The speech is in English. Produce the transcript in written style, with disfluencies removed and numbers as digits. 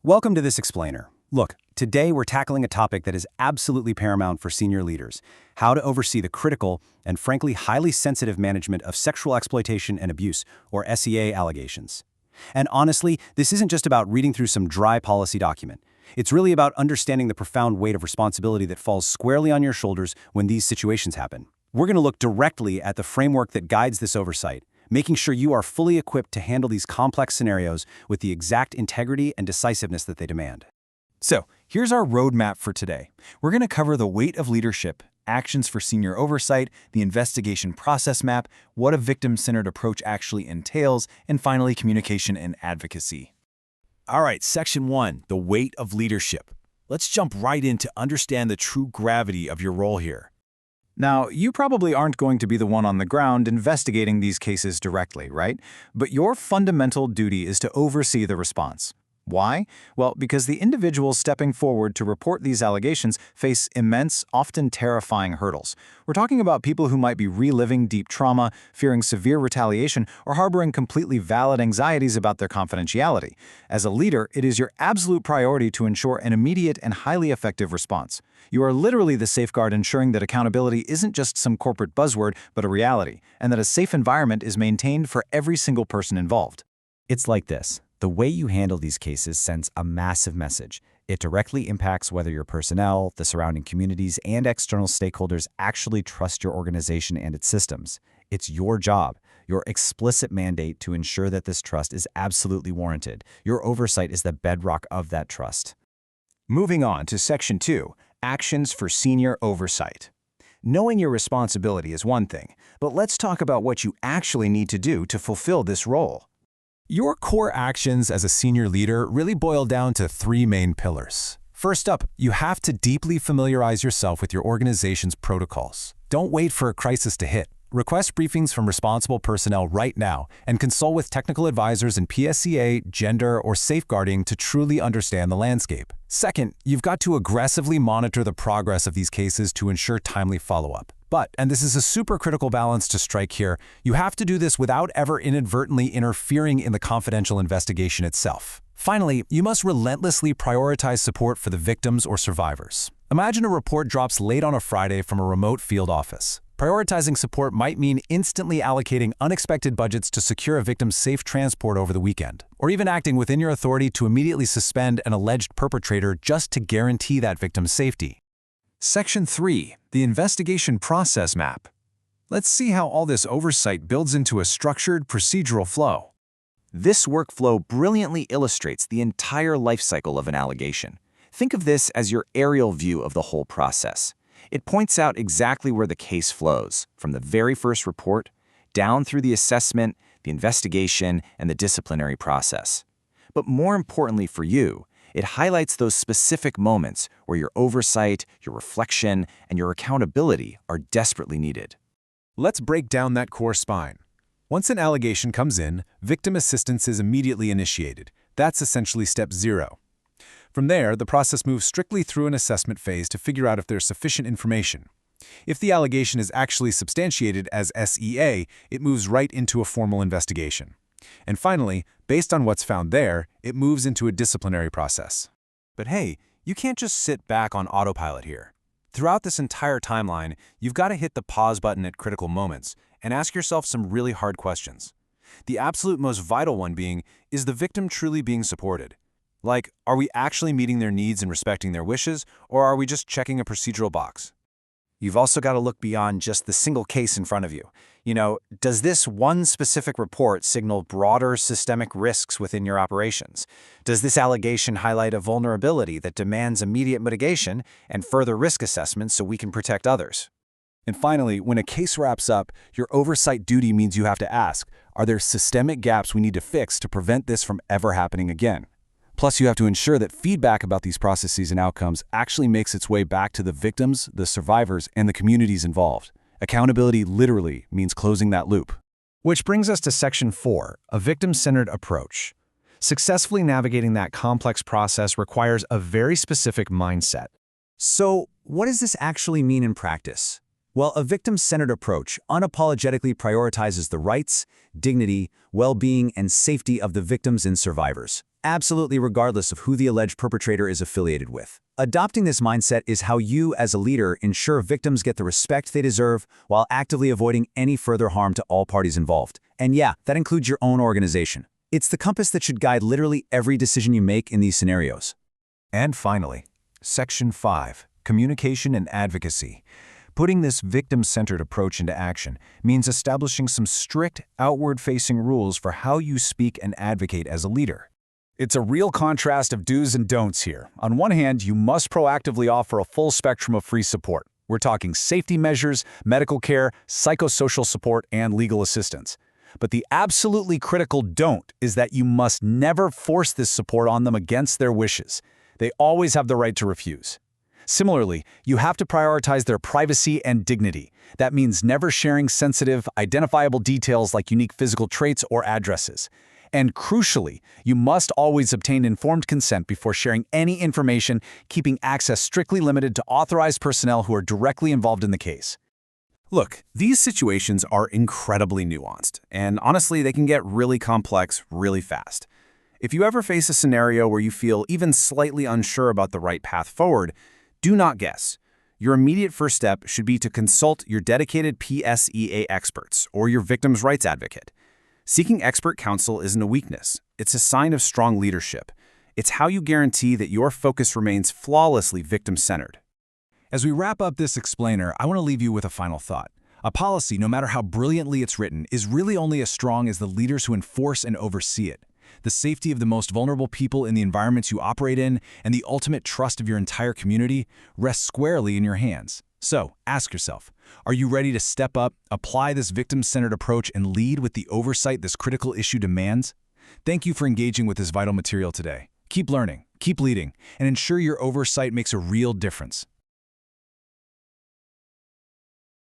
Welcome to this explainer. Look, today we're tackling a topic that is absolutely paramount for senior leaders: how to oversee the critical and frankly highly sensitive management of sexual exploitation and abuse, or SEA allegations. And honestly, this isn't just about reading through some dry policy document. It's really about understanding the profound weight of responsibility that falls squarely on your shoulders when these situations happen. We're going to look directly at the framework that guides this oversight, making sure you are fully equipped to handle these complex scenarios with the exact integrity and decisiveness that they demand. So, here's our roadmap for today. We're going to cover the weight of leadership, actions for senior oversight, the investigation process map, what a victim-centered approach actually entails, and finally, communication and advocacy. All right, Section 1, the weight of leadership. Let's jump right in to understand the true gravity of your role here. Now, you probably aren't going to be the one on the ground investigating these cases directly, right? But your fundamental duty is to oversee the response. Why? Well, because the individuals stepping forward to report these allegations face immense, often terrifying hurdles. We're talking about people who might be reliving deep trauma, fearing severe retaliation, or harboring completely valid anxieties about their confidentiality. As a leader, it is your absolute priority to ensure an immediate and highly effective response. You are literally the safeguard ensuring that accountability isn't just some corporate buzzword, but a reality, and that a safe environment is maintained for every single person involved. It's like this. The way you handle these cases sends a massive message. It directly impacts whether your personnel, the surrounding communities, and external stakeholders actually trust your organization and its systems. It's your job, your explicit mandate to ensure that this trust is absolutely warranted. Your oversight is the bedrock of that trust. Moving on to Section 2, actions for senior oversight. Knowing your responsibility is one thing, but let's talk about what you actually need to do to fulfill this role. Your core actions as a senior leader really boil down to three main pillars. First up, you have to deeply familiarize yourself with your organization's protocols. Don't wait for a crisis to hit. Request briefings from responsible personnel right now and consult with technical advisors in PSEA, gender, or safeguarding to truly understand the landscape. Second, you've got to aggressively monitor the progress of these cases to ensure timely follow-up. But, and this is a super critical balance to strike here, you have to do this without ever inadvertently interfering in the confidential investigation itself. Finally, you must relentlessly prioritize support for the victims or survivors. Imagine a report drops late on a Friday from a remote field office. Prioritizing support might mean instantly allocating unexpected budgets to secure a victim's safe transport over the weekend, or even acting within your authority to immediately suspend an alleged perpetrator just to guarantee that victim's safety. Section 3, the investigation process map. Let's see how all this oversight builds into a structured procedural flow. This workflow brilliantly illustrates the entire life cycle of an allegation. Think of this as your aerial view of the whole process. It points out exactly where the case flows, from the very first report, down through the assessment, the investigation, and the disciplinary process. But more importantly for you, it highlights those specific moments where your oversight, your reflection, and your accountability are desperately needed. Let's break down that core spine. Once an allegation comes in, victim assistance is immediately initiated. That's essentially step 0. From there, the process moves strictly through an assessment phase to figure out if there's sufficient information. If the allegation is actually substantiated as SEA, it moves right into a formal investigation. And finally, based on what's found there, it moves into a disciplinary process. But hey, you can't just sit back on autopilot here. Throughout this entire timeline, you've got to hit the pause button at critical moments and ask yourself some really hard questions. The absolute most vital one being, is the victim truly being supported? Like, are we actually meeting their needs and respecting their wishes, or are we just checking a procedural box? You've also got to look beyond just the single case in front of you. Does this one specific report signal broader systemic risks within your operations? Does this allegation highlight a vulnerability that demands immediate mitigation and further risk assessment so we can protect others? And finally, when a case wraps up, your oversight duty means you have to ask, are there systemic gaps we need to fix to prevent this from ever happening again? Plus, you have to ensure that feedback about these processes and outcomes actually makes its way back to the victims, the survivors, and the communities involved. Accountability literally means closing that loop. Which brings us to Section 4, a victim-centered approach. Successfully navigating that complex process requires a very specific mindset. So, what does this actually mean in practice? Well, a victim-centered approach unapologetically prioritizes the rights, dignity, well-being, and safety of the victims and survivors, absolutely regardless of who the alleged perpetrator is affiliated with. Adopting this mindset is how you, as a leader, ensure victims get the respect they deserve while actively avoiding any further harm to all parties involved. And yeah, that includes your own organization. It's the compass that should guide literally every decision you make in these scenarios. And finally, Section 5, Communication and Advocacy. Putting this victim-centered approach into action means establishing some strict, outward-facing rules for how you speak and advocate as a leader. It's a real contrast of do's and don'ts here. On one hand, you must proactively offer a full spectrum of free support. We're talking safety measures, medical care, psychosocial support, and legal assistance. But the absolutely critical don't is that you must never force this support on them against their wishes. They always have the right to refuse. Similarly, you have to prioritize their privacy and dignity. That means never sharing sensitive, identifiable details like unique physical traits or addresses. And crucially, you must always obtain informed consent before sharing any information, keeping access strictly limited to authorized personnel who are directly involved in the case. Look, these situations are incredibly nuanced, and honestly, they can get really complex really fast. If you ever face a scenario where you feel even slightly unsure about the right path forward, do not guess. Your immediate first step should be to consult your dedicated PSEA experts or your victim's rights advocate. Seeking expert counsel isn't a weakness. It's a sign of strong leadership. It's how you guarantee that your focus remains flawlessly victim-centered. As we wrap up this explainer, I want to leave you with a final thought. A policy, no matter how brilliantly it's written, is really only as strong as the leaders who enforce and oversee it. The safety of the most vulnerable people in the environments you operate in and the ultimate trust of your entire community rests squarely in your hands. So, ask yourself, are you ready to step up, apply this victim-centered approach, and lead with the oversight this critical issue demands? Thank you for engaging with this vital material today. Keep learning, keep leading, and ensure your oversight makes a real difference.